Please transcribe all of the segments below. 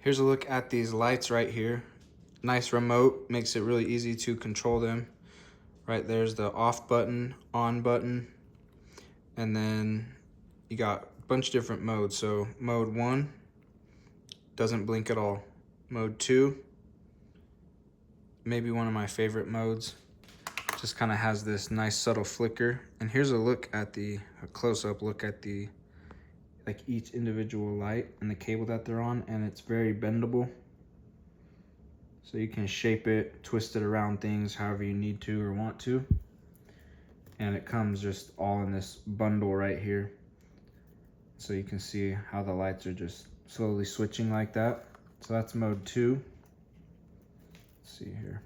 Here's a look at these lights right here. Nice remote, makes it really easy to control them. Right there's the off button, on button, and then you got a bunch of different modes. So mode 1 doesn't blink at all. Mode 2, maybe one of my favorite modes, just kind of has this nice subtle flicker. And here's a close-up look at the like each individual light and the cable that they're on, and it's very bendable. So you can shape it, twist it around things however you need to or want to. And it comes just all in this bundle right here. So you can see how the lights are just slowly switching like that. So that's mode 2. Let's see here.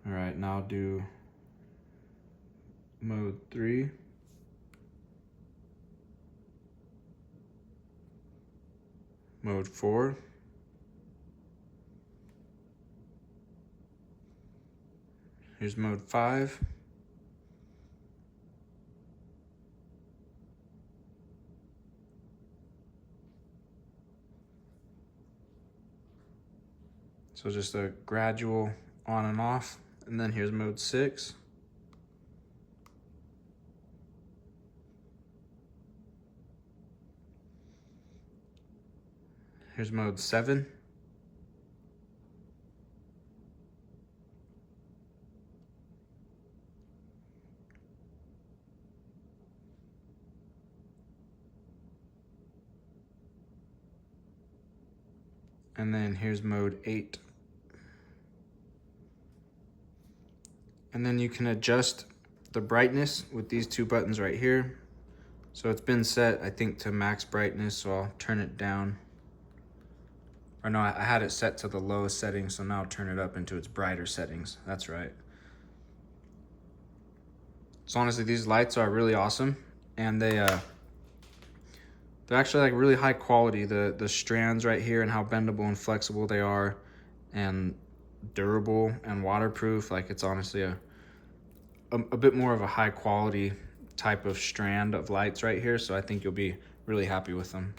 All right, now I'll do mode 3. Mode 4. Here's mode 5. So just a gradual on and off. And then here's mode 6. Here's mode 7. And then here's mode 8. And then you can adjust the brightness with these two buttons right here. So it's been set, I think, to max brightness, so I'll turn it down. Or no, I had it set to the lowest setting, so now I'll turn it up into its brighter settings. That's right. So honestly, these lights are really awesome, and they're actually like really high quality. The strands right here and how bendable and flexible they are, and durable and waterproof. Like, it's honestly a bit more of a high quality type of strand of lights right here. So I think you'll be really happy with them.